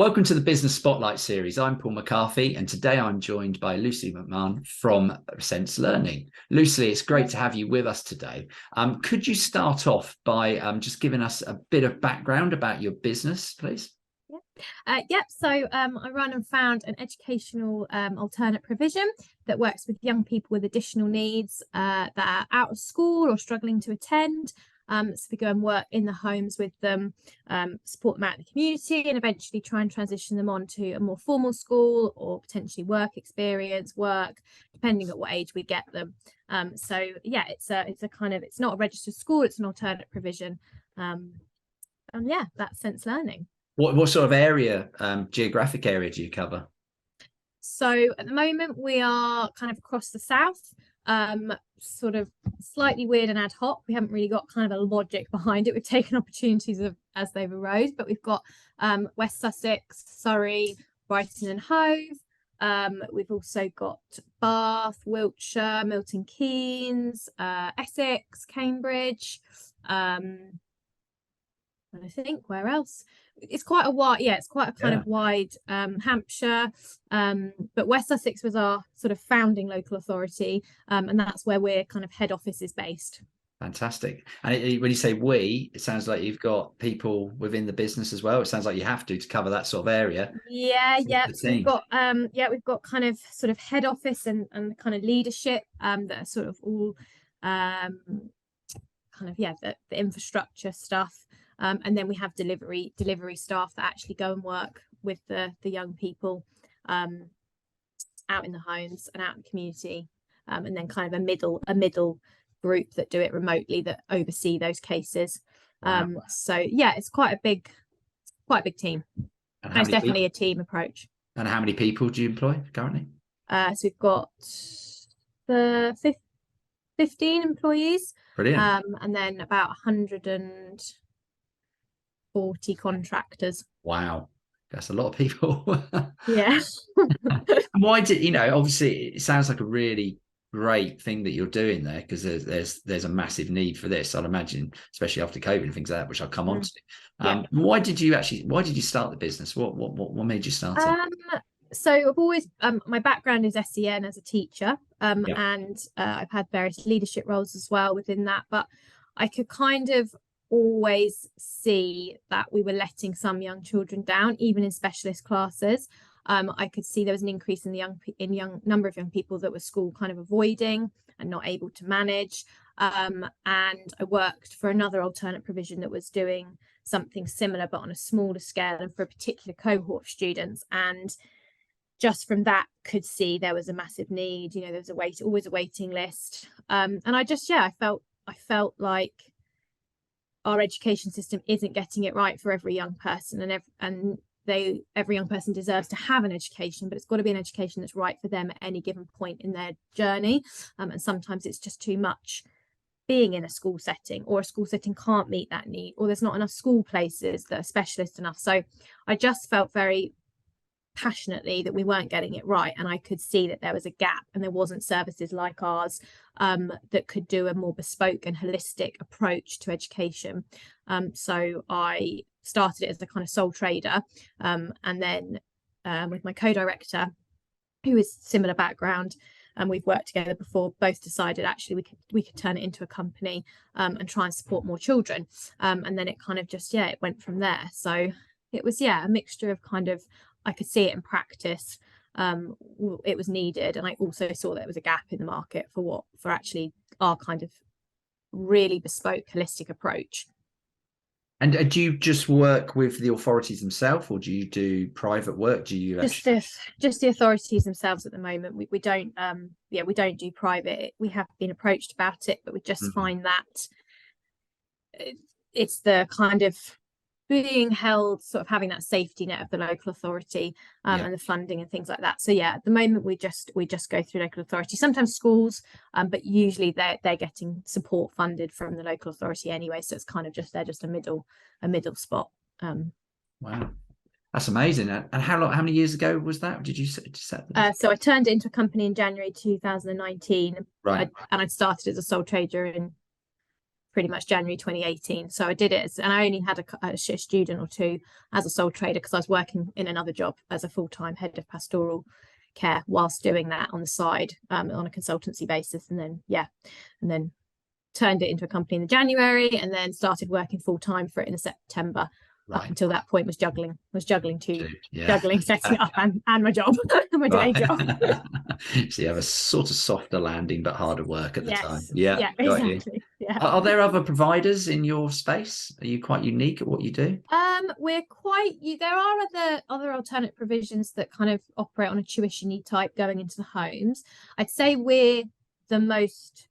Welcome to the Business Spotlight series. I'm Paul McCarthy, and today I'm joined by Lucy McMann from Sense Learning. Lucy, it's great to have you with us today. Could you start off by just giving us a bit of background about your business, please? So I run and found an educational alternate provision that works with young people with additional needs that are out of school or struggling to attend. So we go and work in the homes with them, support them out in the community, and eventually try and transition them on to a more formal school or potentially work experience, depending on what age we get them. It's not a registered school, it's an alternate provision. That's Sense Learning. What sort of area, geographic area do you cover? So at the moment we are kind of across the south, sort of slightly weird and ad hoc. We haven't really got kind of a logic behind it. We've taken opportunities as they've arose, but we've got West Sussex, Surrey, Brighton and Hove. We've also got Bath, Wiltshire, Milton Keynes, Essex, Cambridge, and I think where else? It's quite a wide, it's quite a kind of wide, Hampshire, but West Sussex was our sort of founding local authority, and that's where we're kind of head office is based. Fantastic. And when you say we, it sounds like you've got people within the business as well. It sounds like you have to cover that sort of area. We've got kind of sort of head office and kind of leadership that are sort of all the infrastructure stuff. And then we have delivery staff that actually go and work with the young people out in the homes and out in the community, and then kind of a middle group that do it remotely that oversee those cases. Wow. It's quite a big team. And it's definitely a team approach. And how many people do you employ currently? So we've got 15 employees. Brilliant. And then about 140 contractors. Wow, that's a lot of people. Yeah. And why did obviously it sounds like a really great thing that you're doing there, because there's a massive need for this, I'd imagine, especially after COVID and things like that, which I'll come on to. Why did you start the business? What made you start it? So I've always my background is SEN as a teacher, and I've had various leadership roles as well within that, but I could kind of always see that we were letting some young children down, even in specialist classes. I could see there was an increase in the number of young people that were school kind of avoiding and not able to manage. And I worked for another alternate provision that was doing something similar but on a smaller scale and for a particular cohort of students. And just from that could see there was a massive need. There was always a waiting list. And I felt like our education system isn't getting it right for every young person, and every young person deserves to have an education, but it's got to be an education that's right for them at any given point in their journey. And sometimes it's just too much being in a school setting, or a school setting can't meet that need, or there's not enough school places that are specialist enough. So I just felt very passionately that we weren't getting it right, and I could see that there was a gap and there wasn't services like ours that could do a more bespoke and holistic approach to education. So I started it as a kind of sole trader, and then with my co-director, who is similar background, and we've worked together before, both decided actually we could turn it into a company and try and support more children, and then it kind of just it went from there. So it was a mixture of kind of, I could see it in practice, it was needed, and I also saw that there was a gap in the market for actually our kind of really bespoke holistic approach. And do you just work with the authorities themselves, or do you do private work? Do you just the authorities themselves at the moment? We don't do private. We have been approached about it, but we just find that it's the kind of being held, sort of having that safety net of the local authority and the funding and things like that. So at the moment we just go through local authority, sometimes schools, but usually they're getting support funded from the local authority anyway. So it's kind of they're just a middle spot. Wow, that's amazing. And how many years ago was that? Did you set them? So I turned it into a company in January 2019. Right. And I started as a sole trader in pretty much January 2018. So I did it, and I only had a student or two as a sole trader because I was working in another job as a full-time head of pastoral care whilst doing that on the side, on a consultancy basis. And then turned it into a company in the January, and then started working full-time for it in the September. Up until that point was juggling setting it up and my job, my day job. So you have a sort of softer landing but harder work at the time. Yeah, exactly. Yeah. Are there other providers in your space? Are you quite unique at what you do? There are other alternate provisions that kind of operate on a tuition-y type going into the homes. I'd say we're the most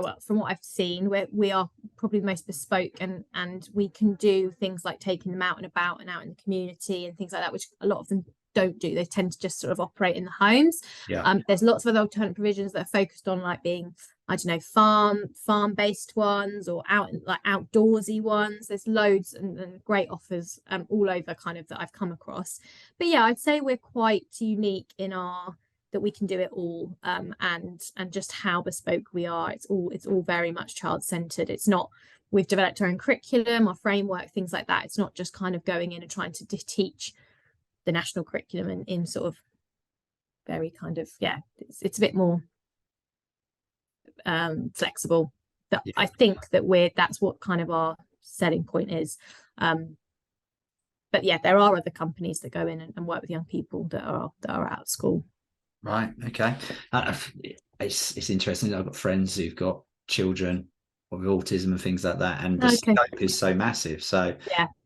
well, from what I've seen, we are probably the most bespoke, and we can do things like taking them out and about and out in the community and things like that, which a lot of them don't do. They tend to just sort of operate in the homes. There's lots of other alternate provisions that are focused on like being, I don't know, farm based ones or outdoorsy ones. There's loads and great offers all over kind of that I've come across. But yeah, I'd say we're quite unique in that we can do it all, and just how bespoke we are. It's all very much child-centered. It's not, we've developed our own curriculum, our framework, things like that. It's not just kind of going in and trying to teach the national curriculum in sort of very kind of, it's a bit more flexible. But I think that that's what kind of our selling point is. But yeah, there are other companies that go in and work with young people that are out of school. Right. Okay. It's interesting. I've got friends who've got children with autism and things like that, and the scope is so massive. So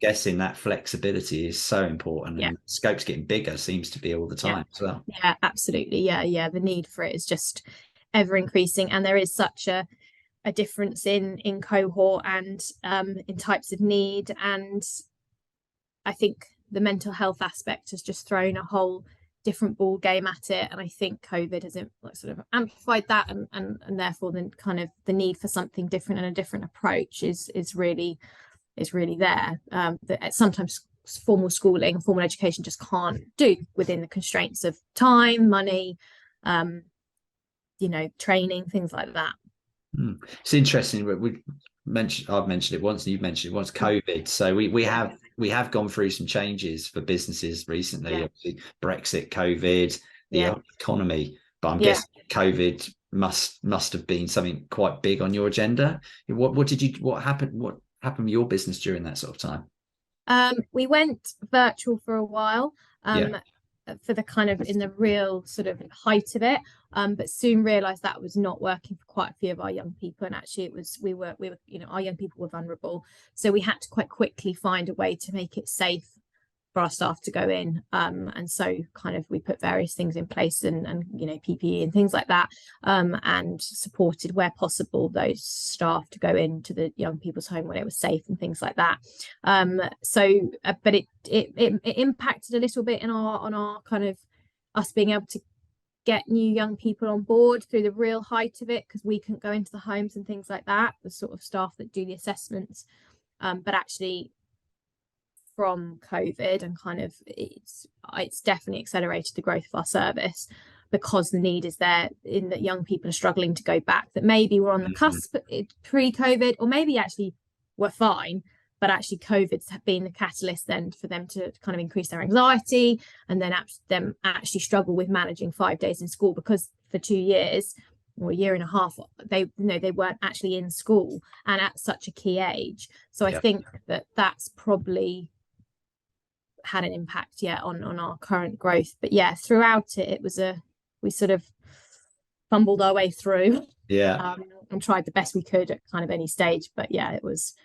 guessing that flexibility is so important, and the scope's getting bigger, seems to be all the time as well. Yeah, absolutely. Yeah. The need for it is just ever increasing, and there is such a difference in cohort and in types of need, and I think the mental health aspect has just thrown a whole different ball game at it, and I think COVID has sort of amplified that, and therefore then kind of the need for something different and a different approach is really there, that sometimes formal schooling, formal education just can't do within the constraints of time, money, training, things like that. It's interesting. I've mentioned it once, and you've mentioned it once. COVID. So we have gone through some changes for businesses recently. Obviously, Brexit, COVID, the economy. But I'm guessing COVID must have been something quite big on your agenda. What happened with your business during that sort of time? We went virtual for a while. For the kind of in the real sort of height of it, but soon realized that was not working for quite a few of our young people, and actually we were our young people were vulnerable, so we had to quite quickly find a way to make it safe for our staff to go in, and so kind of we put various things in place and PPE and things like that, and supported where possible those staff to go into the young people's home when it was safe and things like that. But it impacted a little bit on our kind of us being able to get new young people on board through the real height of it, because we couldn't go into the homes and things like that, the sort of staff that do the assessments, but actually from COVID and kind of it's definitely accelerated the growth of our service, because the need is there in that young people are struggling to go back, that maybe were on the cusp pre-COVID, or maybe actually were fine, but actually COVID's been the catalyst then for them to kind of increase their anxiety, and then them actually struggle with managing 5 days in school, because for 2 years or a year and a half they weren't actually in school and at such a key age. So I think that's probably had an impact on our current growth. But throughout it was we sort of fumbled our way through and tried the best we could at kind of any stage, but it was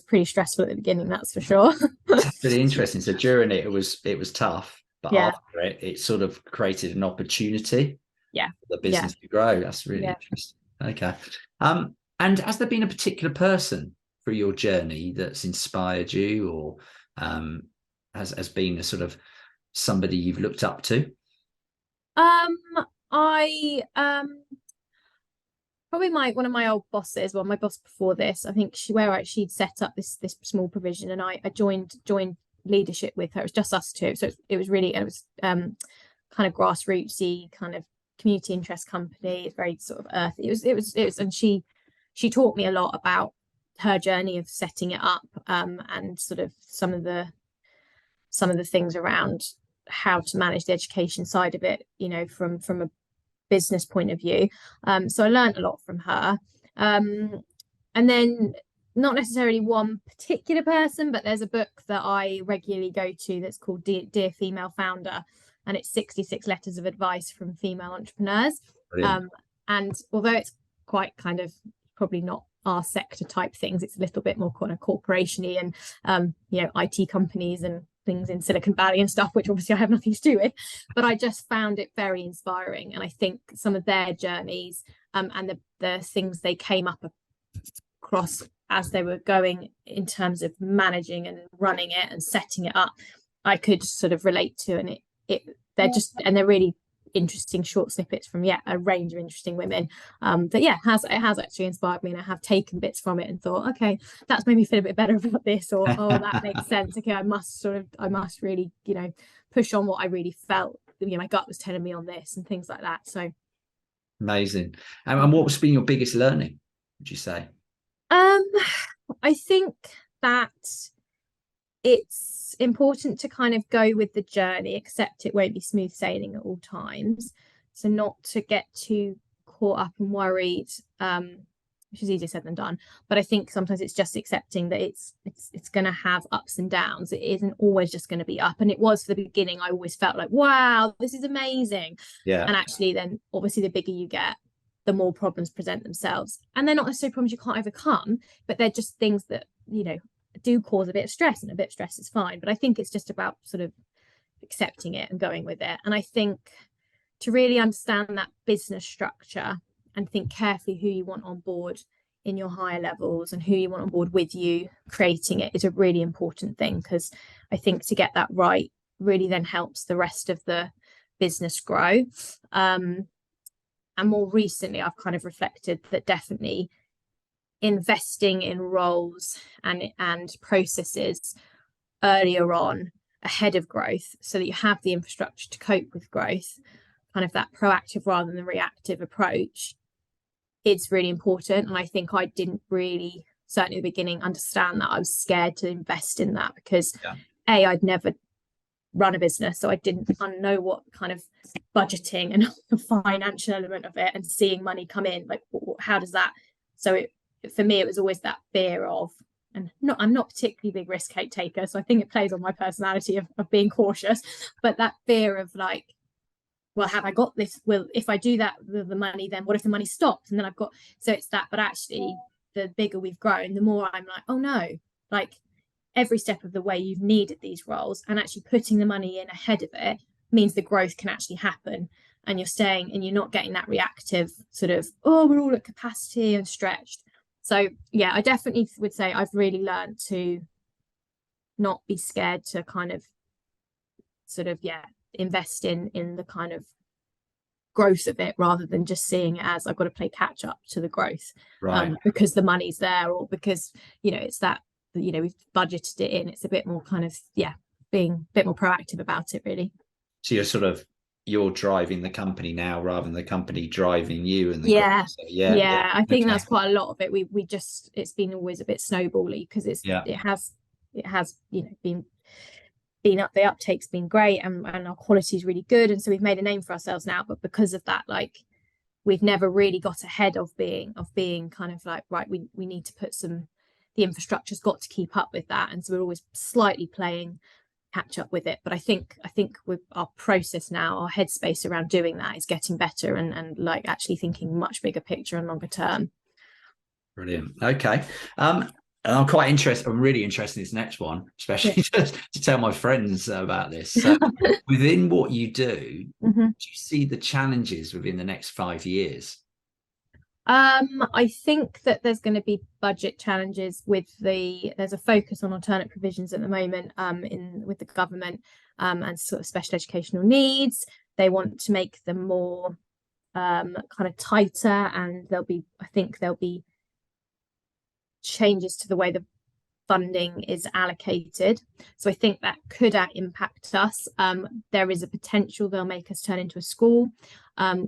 pretty stressful at the beginning, that's for sure. That's really interesting. So during it was tough, but after it sort of created an opportunity for the business to grow. That's really interesting. Okay. And has there been a particular person through your journey that's inspired you, or has been a sort of somebody you've looked up to? I probably one of my old bosses, my boss before this, I think she'd set up this small provision, and I joined leadership with her. It was just us two, so it was kind of grassrootsy, kind of community interest company. It's very sort of earthy. It was and she she taught me a lot about her journey of setting it up, and sort of some of the things around how to manage the education side of it, you know, from a business point of view. So I learned a lot from her. And then not necessarily one particular person, but there's a book that I regularly go to that's called Dear Female Founder, and it's 66 letters of advice from female entrepreneurs. And although it's quite kind of probably not our sector type things, it's a little bit more kind of corporation-y and you know, IT companies and things in Silicon Valley and stuff, which obviously I have nothing to do with, but I just found it very inspiring. And I think some of their journeys and the things they came up across as they were going in terms of managing and running it and setting it up, I could sort of relate to. And they're really interesting short snippets from a range of interesting women. But yeah, it has actually inspired me, and I have taken bits from it and thought, okay, that's made me feel a bit better about this, or oh, that makes sense. Okay, I must really, you know, push on what I really felt, you know, my gut was telling me on this, and things like that. So amazing. And what's been your biggest learning, would you say? I think that it's important to kind of go with the journey, accept it won't be smooth sailing at all times. So not to get too caught up and worried, which is easier said than done. But I think sometimes it's just accepting that it's going to have ups and downs. It isn't always just going to be up. And it was for the beginning. I always felt like, wow, this is amazing. Yeah. And actually then obviously the bigger you get, the more problems present themselves. And they're not necessarily problems you can't overcome, but they're just things that, you know, do cause a bit of stress, and a bit of stress is fine. But I think it's just about sort of accepting it and going with it. And I think to really understand that business structure and think carefully who you want on board in your higher levels and who you want on board with you creating it is a really important thing, because I think to get that right really then helps the rest of the business grow. And more recently, I've kind of reflected that definitely investing in roles and processes earlier on ahead of growth, so that you have the infrastructure to cope with growth, kind of that proactive rather than reactive approach, it's really important. And I think I didn't really, certainly at the beginning, understand that. I was scared to invest in that because I'd never run a business, so I didn't know what kind of budgeting and the financial element of it and seeing money come in, like how does that, so for me it was always that fear of, and I'm not particularly big risk taker, so I think it plays on my personality of being cautious, but that fear of like, well, have I got this, well, if I do that the money, then what if the money stops, and then I've got, so it's that. But actually the bigger we've grown, the more I'm like, oh no, like every step of the way you've needed these roles, and actually putting the money in ahead of it means the growth can actually happen, and you're staying and you're not getting that reactive sort of, oh, we're all at capacity and stretched. So yeah, I definitely would say I've really learned to not be scared to kind of sort of invest in the kind of growth of it, rather than just seeing it as I've got to play catch up to the growth, right? Because the money's there, or because, you know, it's that, you know, we've budgeted it in. It's a bit more kind of being a bit more proactive about it, really. So you're driving the company now rather than the company driving you, and I think that's quite a lot of it. We just, it's been always a bit snowbally, because it has you know been up, the uptake's been great, and our quality is really good, and so we've made a name for ourselves now. But because of that, like, we've never really got ahead of being kind of like, right, we need to put the infrastructure's got to keep up with that, and so we're always slightly playing catch up with it. But I think with our process now, our headspace around doing that is getting better, and like actually thinking much bigger picture and longer term. Brilliant. Okay. And I'm quite interested, I'm really interested in this next one, especially to tell my friends about this. So within what you do, do you see the challenges within the next 5 years? I think that there's going to be budget challenges there's a focus on alternate provisions at the moment with the government, and sort of special educational needs. They want to make them more kind of tighter, and I think there'll be changes to the way the funding is allocated. So I think that could impact us. There is a potential they'll make us turn into a school.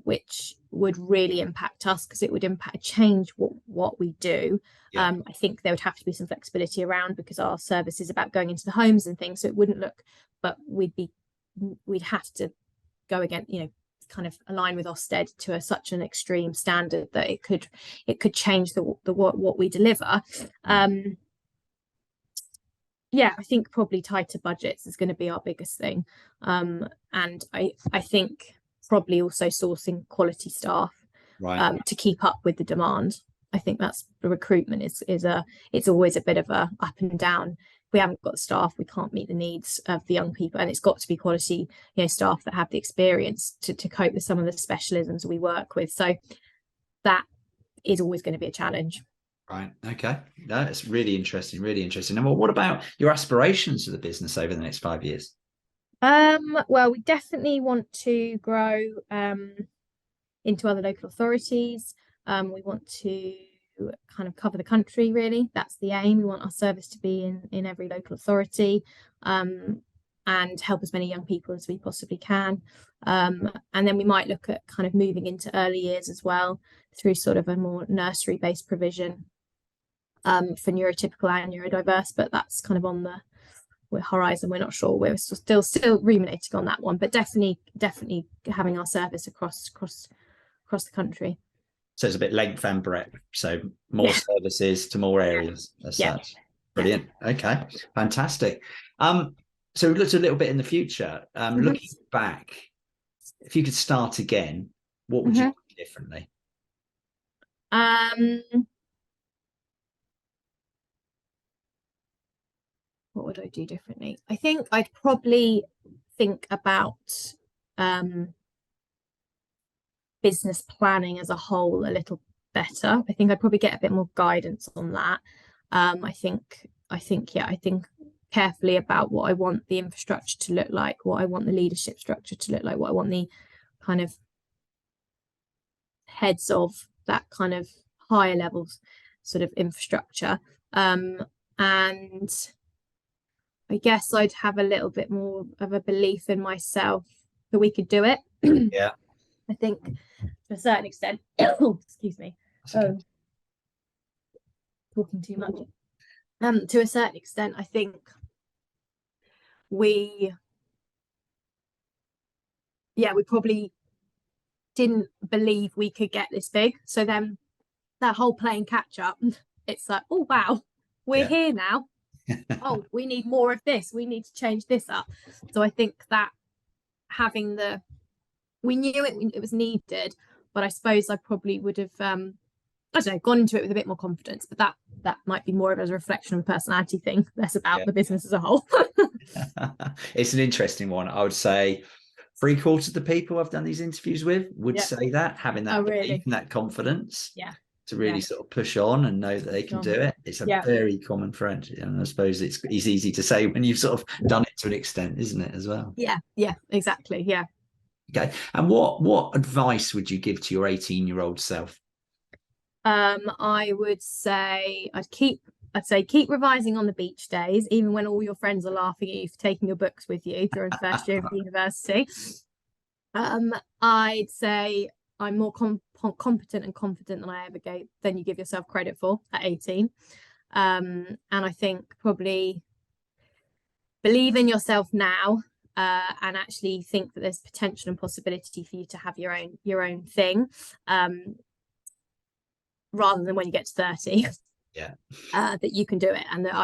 which would really impact us because it would change what we do. Yeah. I think there would have to be some flexibility around because our service is about going into the homes and things, so it wouldn't look, but we'd have to go again, kind of align with Ofsted to such an extreme standard that it could change the what we deliver. Yeah, I think probably tighter budgets is going to be our biggest thing, and I think probably also sourcing quality staff, right, to keep up with the demand. I think that's the recruitment it's always a bit of a up and down. If we haven't got staff, we can't meet the needs of the young people, and it's got to be quality, staff that have the experience to cope with some of the specialisms we work with. So that is always going to be a challenge. Right. Okay. No, it's really interesting. Really interesting. And what about your aspirations for the business over the next 5 years? Well, we definitely want to grow into other local authorities. We want to kind of cover the country, really. That's the aim. We want our service to be in every local authority, and help as many young people as we possibly can. And then we might look at kind of moving into early years as well through sort of a more nursery-based provision for neurotypical and neurodiverse, but that's kind of on the horizon. We're not sure. We're still ruminating on that one, but definitely having our service across the country. So it's a bit length and breadth. So more services to more areas as such. Brilliant. Okay. Fantastic. So we looked a little bit in the future. Looking back, if you could start again, what would you do differently? What would I do differently? I think I'd probably think about business planning as a whole a little better. I think I'd probably get a bit more guidance on that. I think carefully about what I want the infrastructure to look like, what I want the leadership structure to look like, what I want the kind of heads of that kind of higher levels sort of infrastructure. And I guess I'd have a little bit more of a belief in myself that we could do it. Yeah. I think to a certain extent, excuse me, talking too much. To a certain extent, I think we probably didn't believe we could get this big. So then that whole playing catch up, it's like, oh wow, we're here now. Oh, we need more of this. We need to change this up. So I think that having we knew it was needed, but I suppose I probably would have I don't know, gone into it with a bit more confidence, but that might be more of a reflection of a personality thing, less about the business as a whole. It's an interesting one. I would say 3/4 of the people I've done these interviews with would say that, having that belief and that confidence to really sort of push on and know that they can do it. It's a very common thread. And I suppose it's easy to say when you've sort of done it to an extent, isn't it, as well? Yeah, exactly. Yeah. Okay. And what advice would you give to your 18-year-old self? I would say keep revising on the beach days, even when all your friends are laughing at you for taking your books with you during first year of university. I'd say I'm more competent and confident than you give yourself credit for at 18. And I think probably believe in yourself now, and actually think that there's potential and possibility for you to have your own thing, rather than when you get to 30. That you can do it. And that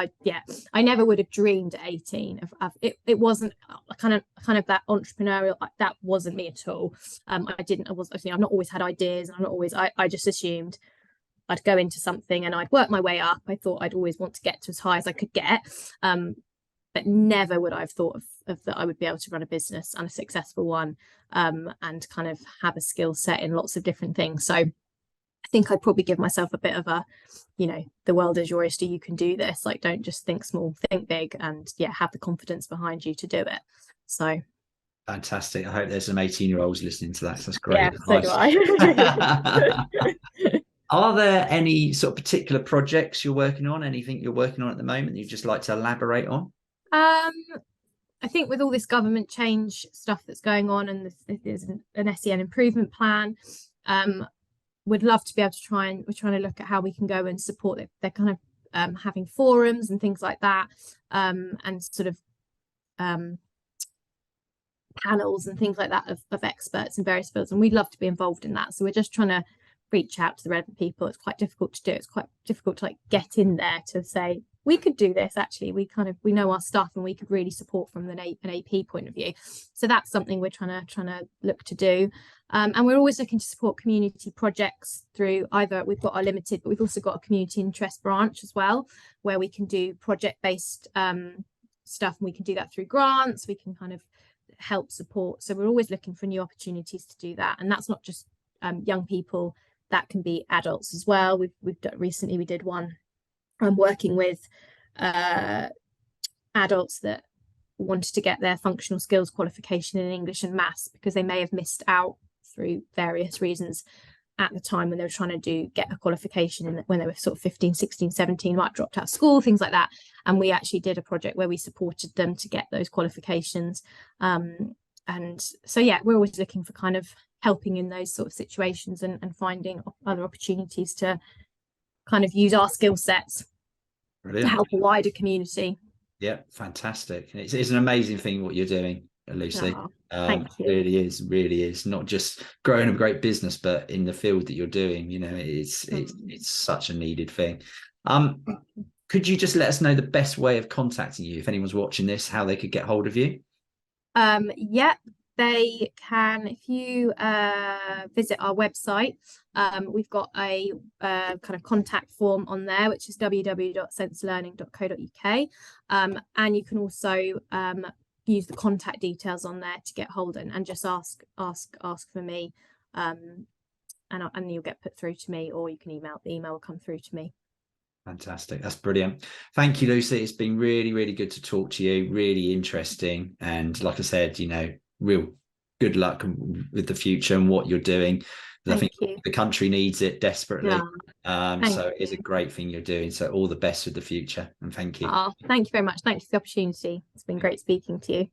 I never would have dreamed at 18 of it wasn't kind of that entrepreneurial, that wasn't me at all. I've not always had ideas, and I just assumed I'd go into something and I'd work my way up. I thought I'd always want to get to as high as I could get, but never would I have thought of that I would be able to run a business, and a successful one, and kind of have a skill set in lots of different things. So I think I'd probably give myself a bit of a, the world is your oyster, you can do this. Like, don't just think small, think big, and have the confidence behind you to do it. So fantastic. I hope there's some 18-year-olds listening to that. So that's great. So do I. Are there any sort of particular projects you're working on? Anything you're working on at the moment that you'd just like to elaborate on? I think with all this government change stuff that's going on, and there's an SEN improvement plan, would love to be able to we're trying to look at how we can go and support it. They're kind of having forums and things like that, and sort of panels and things like that of experts in various fields, and we'd love to be involved in that. So we're just trying to reach out to the relevant people. It's quite difficult to do. It's quite difficult to like get in there to say we could do this. Actually, we know our stuff and we could really support from an AP point of view. So that's something we're trying to look to do. And we're always looking to support community projects through either we've got our limited, but we've also got a community interest branch as well, where we can do project-based stuff, and we can do that through grants. We can kind of help support. So we're always looking for new opportunities to do that, and that's not just young people. That can be adults as well. We've done, recently we did one working with adults that wanted to get their functional skills qualification in English and maths because they may have missed out through various reasons at the time when they were trying to get a qualification, when they were sort of 15, 16, 17, might have dropped out of school, things like that. And we actually did a project where we supported them to get those qualifications. And so, yeah, we're always looking for kind of helping in those sort of situations and finding other opportunities to kind of use our skill sets to help a wider community. Yeah, fantastic. It's an amazing thing what you're doing, Lucy. Thank you. Really is not just growing a great business, but in the field that you're doing, you know, it's such a needed thing. Could you just let us know the best way of contacting you if anyone's watching this, how they could get hold of you? Yeah, they can, if you visit our website, we've got a kind of contact form on there, which is www.senselearning.co.uk, and you can also use the contact details on there to get hold and just ask for me, and you'll get put through to me, or you can email. The email will come through to me. Fantastic. That's brilliant. Thank you, Lucy. It's been really, really good to talk to you. Really interesting. And like I said, you know, real good luck with the future and what you're doing. I think the country needs it desperately. So it's a great thing you're doing. So all the best with the future. And thank you. Thank you very much. Thanks for the opportunity. It's been great speaking to you.